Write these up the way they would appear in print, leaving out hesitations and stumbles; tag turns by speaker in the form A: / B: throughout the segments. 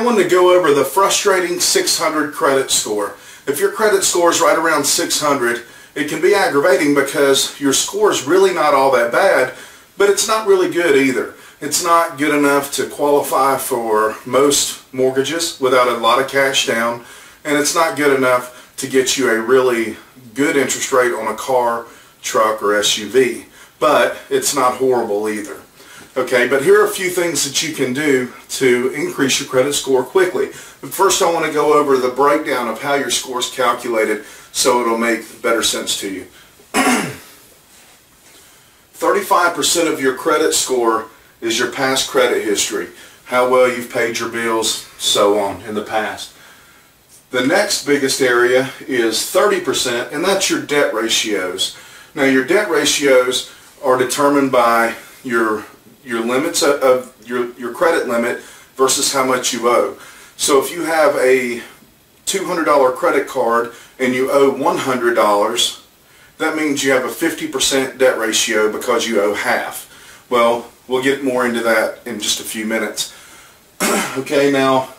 A: I wanted to go over the frustrating 600 credit score. If your credit score is right around 600, it can be aggravating because your score is really not all that bad, but it's not really good either. It's not good enough to qualify for most mortgages without a lot of cash down, and it's not good enough to get you a really good interest rate on a car, truck, or SUV. But it's not horrible either. Okay, but here are a few things that you can do to increase your credit score quickly. But first I want to go over the breakdown of how your score is calculated so it'll make better sense to you. 35% of your credit score is your past credit history, how well you've paid your bills, so on in the past. The next biggest area is 30%, and that's your debt ratios. Now your debt ratios are determined by your limits of your credit limit versus how much you owe. So if you have a $200 credit card and you owe $100, that means you have a 50% debt ratio because you owe half. Well, we'll get more into that in just a few minutes. Okay, now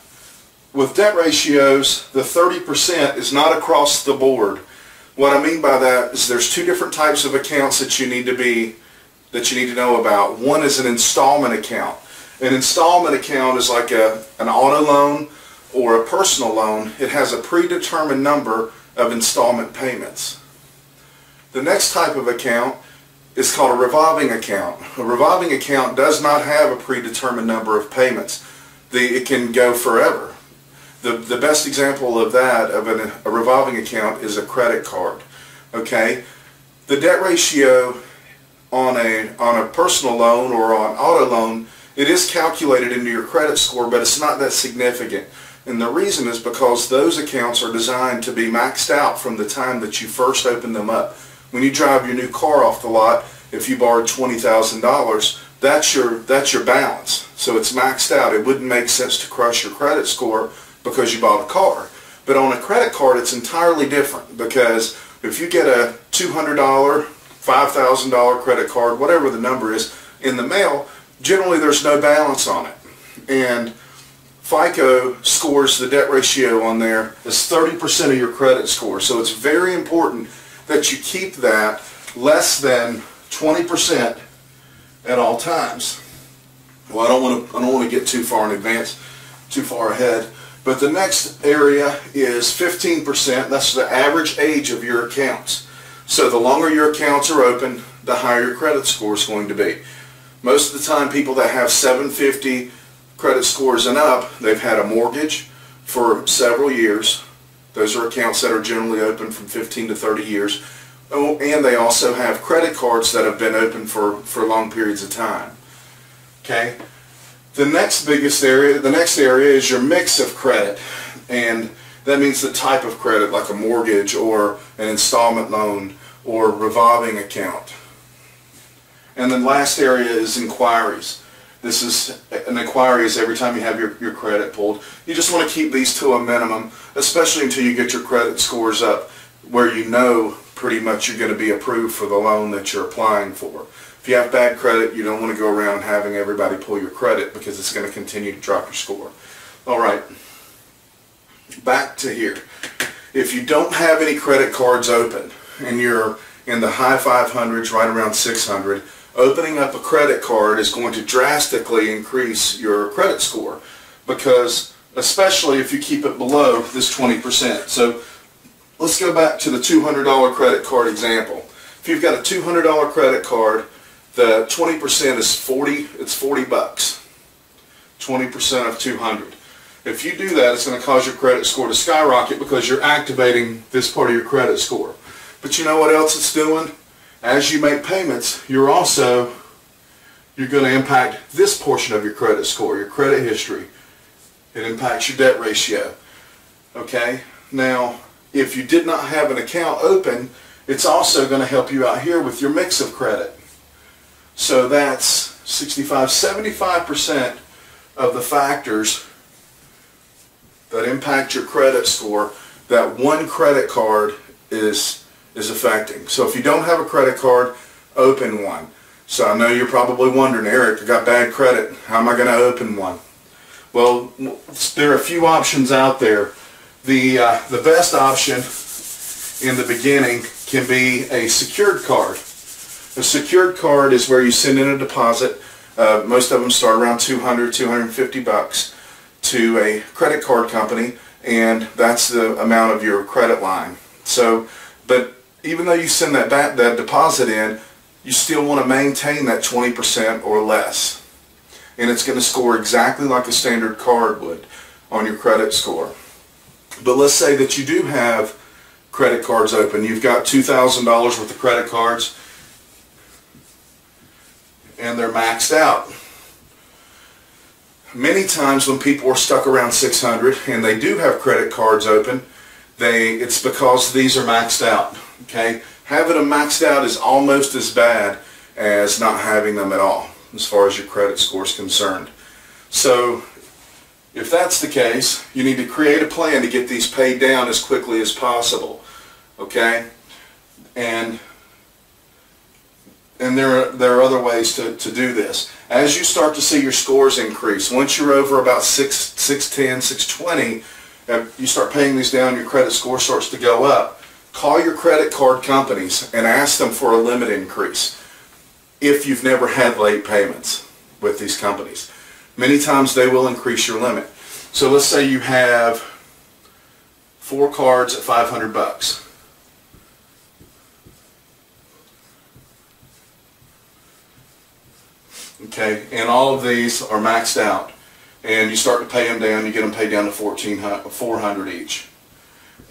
A: with debt ratios, the 30% is not across the board. What I mean by that is there's two different types of accounts that you need to know about. One is an installment account. An installment account is like an auto loan or a personal loan. It has a predetermined number of installment payments. The next type of account is called a revolving account. A revolving account does not have a predetermined number of payments. It can go forever. The best example of that, of a revolving account, is a credit card. Okay? The debt ratio on a personal loan or on auto loan, it is calculated into your credit score, but it's not that significant. And the reason is because those accounts are designed to be maxed out from the time that you first open them up. When you drive your new car off the lot, if you borrowed $20,000, that's your balance. So it's maxed out. It wouldn't make sense to crush your credit score because you bought a car. But on a credit card, it's entirely different, because if you get a $200, $5,000 credit card, whatever the number is, in the mail, generally there's no balance on it. And FICO scores the debt ratio on there as 30% of your credit score. So it's very important that you keep that less than 20% at all times. Well, I don't want to get too far in advance, too far ahead. But the next area is 15%. That's the average age of your accounts. So the longer your accounts are open, the higher your credit score is going to be. Most of the time, people that have 750 credit scores and up, they've had a mortgage for several years. Those are accounts that are generally open from 15 to 30 years. Oh, and they also have credit cards that have been open for long periods of time. Okay? The next area is your mix of credit. And that means the type of credit, like a mortgage or an installment loan or revolving account. And then last area is inquiries. This is an inquiry is every time you have your credit pulled. You just want to keep these to a minimum, especially until you get your credit scores up where you know pretty much you're going to be approved for the loan that you're applying for. If you have bad credit, you don't want to go around having everybody pull your credit, because it's going to continue to drop your score. All right, back to here. If you don't have any credit cards open and you're in the high 500s, right around 600, opening up a credit card is going to drastically increase your credit score, because especially if you keep it below this 20%. So let's go back to the $200 credit card example. If you've got a $200 credit card, the 20% is 40. It's $40. 20% of 200. If you do that, it's going to cause your credit score to skyrocket because you're activating this part of your credit score. But you know what else it's doing? As you make payments, you're going to impact this portion of your credit score, your credit history. It impacts your debt ratio. Okay? Now, if you did not have an account open, it's also going to help you out here with your mix of credit. So that's 75% of the factors that impact your credit score that one credit card is affecting. So if you don't have a credit card, open one. So I know you're probably wondering, Eric, I got bad credit. How am I going to open one? Well, there are a few options out there. The best option in the beginning can be a secured card. A secured card is where you send in a deposit. Most of them start around $200-250 to a credit card company, and that's the amount of your credit line. So, but even though you send that deposit in, you still want to maintain that 20% or less. And it's going to score exactly like a standard card would on your credit score. But let's say that you do have credit cards open. You've got $2,000 worth of credit cards and they're maxed out. Many times when people are stuck around 600 and they do have credit cards open, it's because these are maxed out. Okay? Having them maxed out is almost as bad as not having them at all, as far as your credit score is concerned. So if that's the case, you need to create a plan to get these paid down as quickly as possible. Okay? And there are other ways to do this. As you start to see your scores increase, once you're over about 610, 620, you start paying these down, your credit score starts to go up. Call your credit card companies and ask them for a limit increase if you've never had late payments with these companies. Many times they will increase your limit. So let's say you have 4 cards at $500. Okay, and all of these are maxed out, and you start to pay them down. You get them paid down to $400 each,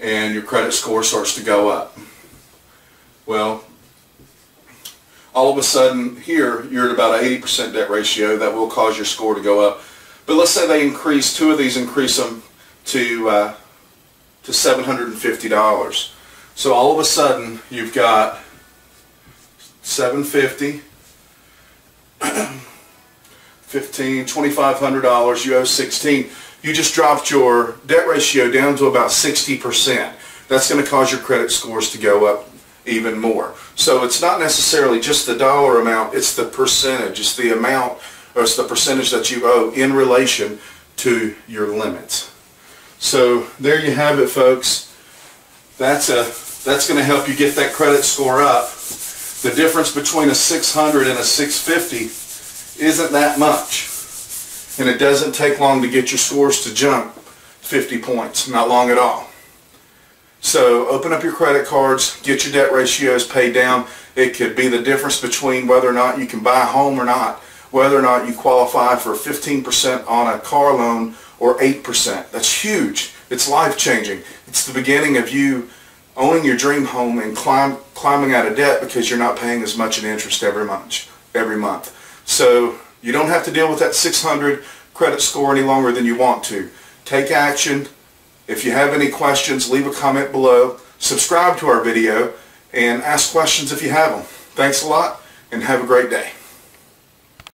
A: and your credit score starts to go up. Well, all of a sudden here you're at about an 80% debt ratio. That will cause your score to go up. But let's say they increase, 2 of these increase them to $750. So all of a sudden you've got $750. $2,500, you owe $16. You just dropped your debt ratio down to about 60%. That's going to cause your credit scores to go up even more. So it's not necessarily just the dollar amount, it's the percentage. It's the amount, or it's the percentage that you owe in relation to your limits. So there you have it, folks. That's going to help you get that credit score up. The difference between a 600 and a 650 isn't that much, and it doesn't take long to get your scores to jump 50 points, not long at all. So open up your credit cards, get your debt ratios paid down. It could be the difference between whether or not you can buy a home or not, whether or not you qualify for 15% on a car loan or 8%. That's huge. It's life-changing. It's the beginning of you owning your dream home and climbing out of debt because you're not paying as much in interest every month. So you don't have to deal with that 600 credit score any longer than you want to. Take action. If you have any questions, leave a comment below. Subscribe to our video and ask questions if you have them. Thanks a lot and have a great day.